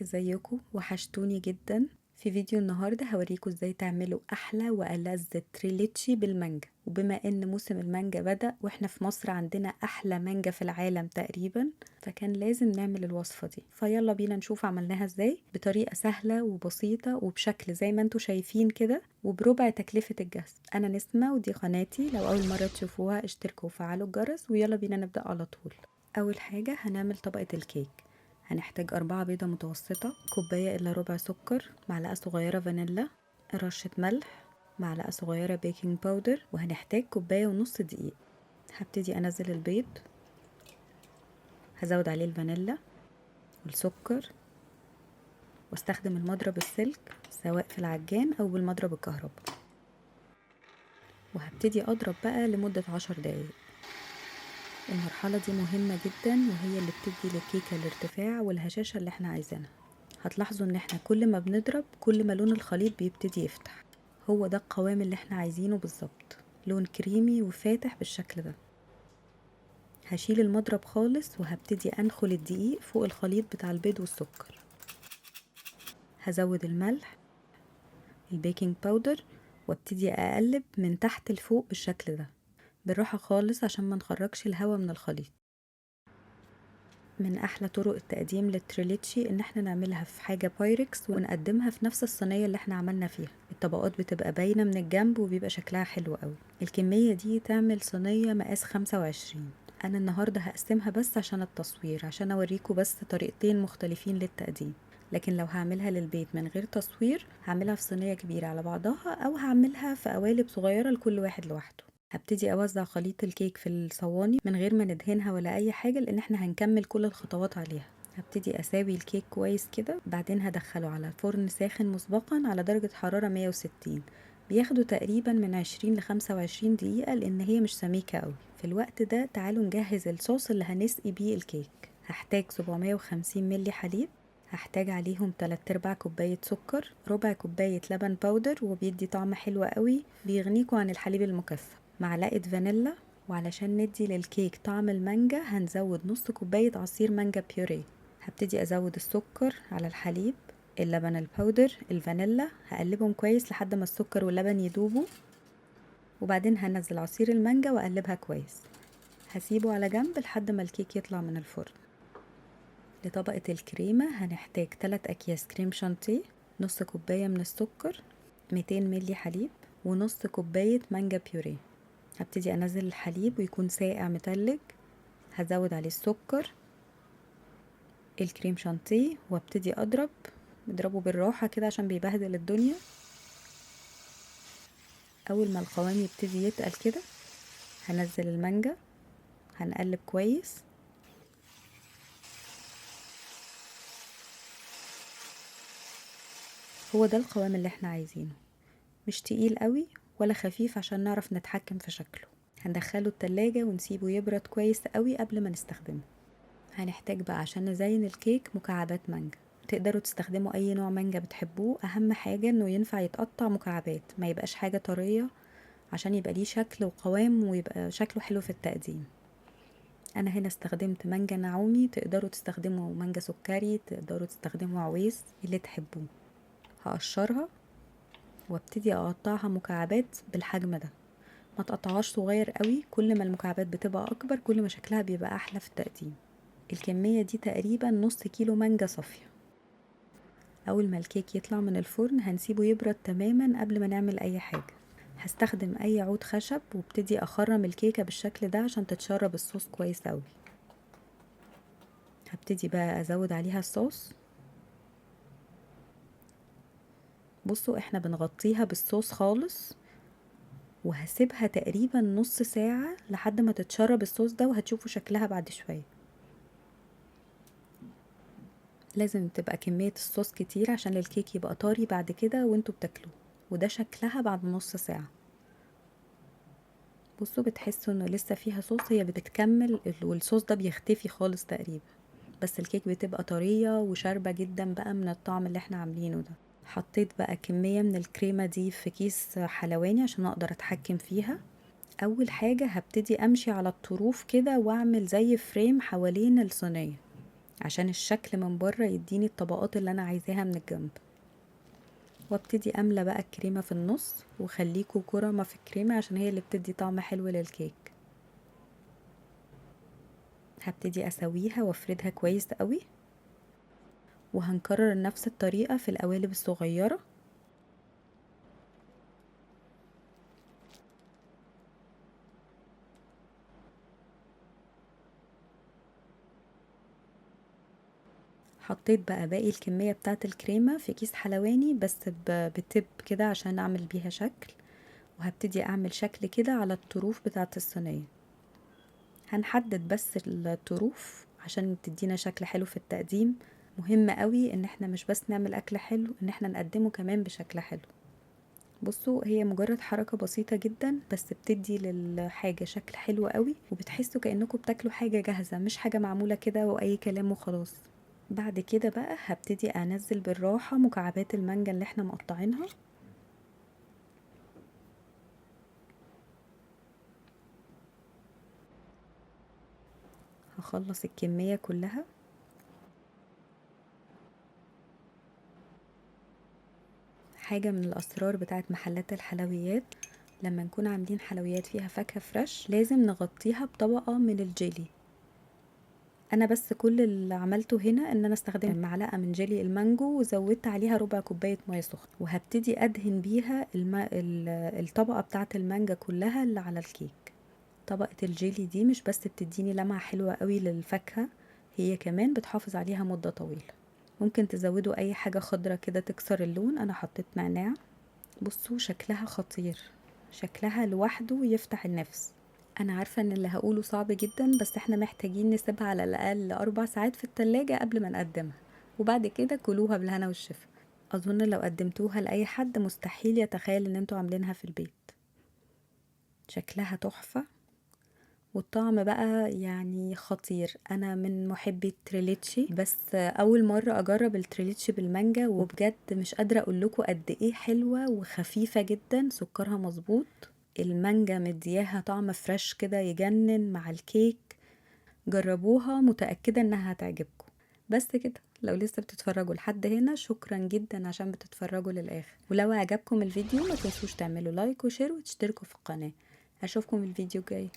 ازيكم؟ وحشتوني جدا. في فيديو النهارده هوريكم ازاي تعملوا احلى والذ تريليتشي بالمانجا. وبما ان موسم المانجا بدأ واحنا في مصر عندنا احلى مانجا في العالم تقريبا، فكان لازم نعمل الوصفة دي. فيلا بينا نشوف عملناها ازاي بطريقة سهلة وبسيطة وبشكل زي ما انتوا شايفين كده وبربع تكلفة الجهاز. انا نسمة ودي قناتي، لو اول مرة تشوفوها اشتركوا وفعلوا الجرس ويلا بينا نبدأ على طول. اول حاجة هنعمل طبقة الكيك. هنحتاج 4 بيضة متوسطة، كوباية إلا ربع سكر، معلقة صغيرة فانيلا، رشة ملح، معلقة صغيرة بيكنج باودر، وهنحتاج كوباية ونص دقيق. هبتدي أنزل البيض، هزود عليه الفانيلا والسكر، واستخدم المضرب السلك سواء في العجان أو بالمضرب الكهرباء، وهبتدي أضرب بقى لمدة 10 دقايق. المرحلة دي مهمة جدا وهي اللي بتدي للكيكة الارتفاع والهشاشة اللي احنا عايزينها. هتلاحظوا ان احنا كل ما بنضرب كل ما لون الخليط بيبتدي يفتح. هو ده القوام اللي احنا عايزينه بالظبط، لون كريمي وفاتح بالشكل ده. هشيل المضرب خالص وهبتدي انخل الدقيق فوق الخليط بتاع البيض والسكر. هزود الملح، البيكنج باودر، وابتدي اقلب من تحت لفوق بالشكل ده بالراحة خالص عشان ما نخرجش الهواء من الخليط. من احلى طرق التقديم للتريليتشي ان احنا نعملها في حاجة بايركس ونقدمها في نفس الصينية اللي احنا عملنا فيها. الطبقات بتبقى باينة من الجنب وبيبقى شكلها حلو قوي. الكمية دي تعمل صينية مقاس 25. انا النهاردة هقسمها بس عشان التصوير، عشان اوريكم بس طريقتين مختلفين للتقديم. لكن لو هعملها للبيت من غير تصوير هعملها في صينية كبيرة على بعضها او هعملها في قوالب صغيرة لكل واحد لوحده. هبتدي اوزع خليط الكيك في الصواني من غير ما ندهنها ولا اي حاجة، لان احنا هنكمل كل الخطوات عليها. هبتدي اساوي الكيك كويس كده، بعدين هدخله على فرن ساخن مسبقا على درجة حرارة 160. بياخدوا تقريبا من 20 ل 25 دقيقة لان هي مش سميكة قوي. في الوقت ده تعالوا نجهز الصوص اللي هنسقي بيه الكيك. هحتاج 750 ملي حليب، هحتاج عليهم 3/4 كوباية سكر، ربع كوباية لبن باودر وبيدي طعم حلو قوي بيغنيكوا عن الحليب المكثف، معلقة فانيلا، وعلشان ندي للكيك طعم المانجا هنزود نص كوباية عصير مانجا بيوري. هبتدي ازود السكر على الحليب، اللبن الباودر، الفانيلا، هقلبهم كويس لحد ما السكر واللبن يدوبوا، وبعدين هنزل عصير المانجا واقلبها كويس. هسيبه على جنب لحد ما الكيك يطلع من الفرن. لطبقة الكريمة هنحتاج 3 أكياس كريم شانتيه، نص كوباية من السكر، 200 ملي حليب، ونص كوباية مانجا بيوري. هبتدي انزل الحليب ويكون ساقع متلج، هزود عليه السكر، الكريم شانتيه، وابتدي اضربه بالراحة كده عشان بيبهدل الدنيا. اول ما القوام يبتدي يتقل كده هنزل المانجا، هنقلب كويس. هو ده القوام اللي احنا عايزينه، مش تقيل قوي ولا خفيف عشان نعرف نتحكم في شكله. هندخله التلاجة ونسيبه يبرد كويس قوي قبل ما نستخدمه. هنحتاج بقى عشان نزين الكيك مكعبات مانجا. تقدروا تستخدموا اي نوع مانجا بتحبوه، اهم حاجة انه ينفع يتقطع مكعبات، ما يبقاش حاجة طرية عشان يبقى ليه شكل وقوام ويبقى شكله حلو في التقديم. انا هنا استخدمت مانجا نعومي، تقدروا تستخدموا مانجا سكري، تقدروا تستخدموا عويس، اللي تحبوه. هقشرها وابتدي اقطعها مكعبات بالحجم ده، ما تقطعهاش صغير قوي. كل ما المكعبات بتبقى اكبر كل ما شكلها بيبقى احلى في التقديم. الكمية دي تقريبا نص كيلو مانجا صافية. اول ما الكيك يطلع من الفرن هنسيبه يبرد تماما قبل ما نعمل اي حاجة. هستخدم اي عود خشب وابتدي اخرم الكيكة بالشكل ده عشان تتشرب الصوص كويس قوي. هبتدي بقى ازود عليها الصوص. بصوا احنا بنغطيها بالصوص خالص وهسيبها تقريبا نص ساعة لحد ما تتشرب الصوص ده، وهتشوفوا شكلها بعد شوية. لازم تبقى كمية الصوص كتير عشان الكيك يبقى طري بعد كده وانتوا بتاكلوه، وده شكلها بعد نص ساعة. بصوا بتحسوا انه لسه فيها صوص، هي بتتكمل والصوص ده بيختفي خالص تقريبا، بس الكيك بتبقى طرية وشاربة جدا بقى من الطعم اللي احنا عاملينه ده. حطيت بقى كمية من الكريمة دي في كيس حلواني عشان اقدر اتحكم فيها. اول حاجة هبتدي امشي على الطروف كده واعمل زي فريم حوالين الصينية عشان الشكل من بره يديني الطبقات اللي انا عايزاها من الجنب. وابتدي املى بقى الكريمة في النص، وخليكوا كرمة في الكريمة عشان هي اللي بتدي طعم حلو للكيك. هبتدي اسويها وافردها كويس قوي، وهنكرر نفس الطريقة في القوالب الصغيرة. حطيت بقى باقي الكمية بتاعة الكريمة في كيس حلواني، بس بتب كده عشان اعمل بيها شكل. وهبتدي اعمل شكل كده على الطروف بتاعة الصينية. هنحدد بس الطروف عشان تدينا شكل حلو في التقديم. مهم قوي ان احنا مش بس نعمل اكل حلو، ان احنا نقدمه كمان بشكل حلو. بصوا، هي مجرد حركة بسيطة جدا بس بتدي للحاجة شكل حلو قوي، وبتحسوا كأنكم بتاكلوا حاجة جاهزة مش حاجة معمولة كده واي كلام وخلاص. بعد كده بقى هبتدي انزل بالراحة مكعبات المانجا اللي احنا مقطعينها. هخلص الكمية كلها. حاجة من الأسرار بتاعت محلات الحلويات، لما نكون عاملين حلويات فيها فاكهة فريش لازم نغطيها بطبقة من الجيلي. انا بس كل اللي عملته هنا ان انا استخدمت معلقة من جيلي المانجو وزودت عليها ربع كوباية مية سخنة، وهبتدي ادهن بيها الطبقة بتاعة المانجا كلها اللي على الكيك. طبقة الجيلي دي مش بس بتديني لمعة حلوة قوي للفاكهة، هي كمان بتحافظ عليها مدة طويلة. ممكن تزودوا اي حاجة خضرة كده تكسر اللون، انا حطيت نعناع. بصوا شكلها خطير، شكلها لوحده يفتح النفس. انا عارفة ان اللي هقوله صعب جدا، بس احنا محتاجين نسيبها على الاقل 4 ساعات في التلاجة قبل ما نقدمها، وبعد كده كلوها بالهنا والشفا. اظن لو قدمتوها لاي حد مستحيل يتخيل ان انتوا عاملينها في البيت. شكلها تحفة، والطعم بقى يعني خطير. انا من محبي التريليتشي، بس اول مرة اجرب التريليتشي بالمانجا، وبجد مش قادرة اقول لكم قد ايه حلوة وخفيفة جدا. سكرها مظبوط، المانجا مدياها طعم فريش كده يجنن مع الكيك. جربوها، متأكدة انها هتعجبكم. بس كده، لو لسه بتتفرجوا لحد هنا شكرا جدا عشان بتتفرجوا للآخر. ولو عجبكم الفيديو ما تنسوش تعملوا لايك وشير وتشتركوا في القناة. اشوفكم الفيديو الجاي.